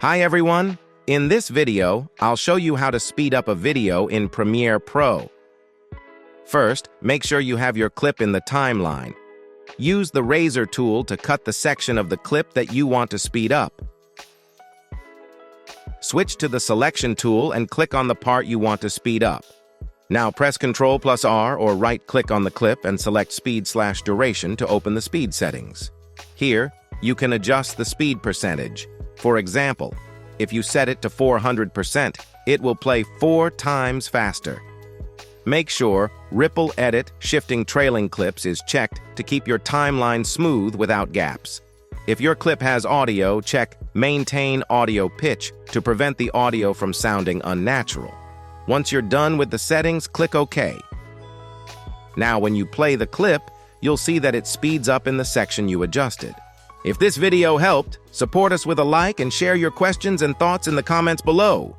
Hi everyone! In this video, I'll show you how to speed up a video in Premiere Pro. First, make sure you have your clip in the timeline. Use the razor tool to cut the section of the clip that you want to speed up. Switch to the selection tool and click on the part you want to speed up. Now press Ctrl+R or right-click on the clip and select Speed/Duration to open the speed settings. Here, you can adjust the speed percentage. For example, if you set it to 400%, it will play 4 times faster. Make sure Ripple Edit Shifting Trailing Clips is checked to keep your timeline smooth without gaps. If your clip has audio, check Maintain Audio Pitch to prevent the audio from sounding unnatural. Once you're done with the settings, click OK. Now when you play the clip, you'll see that it speeds up in the section you adjusted. If this video helped, support us with a like and share your questions and thoughts in the comments below.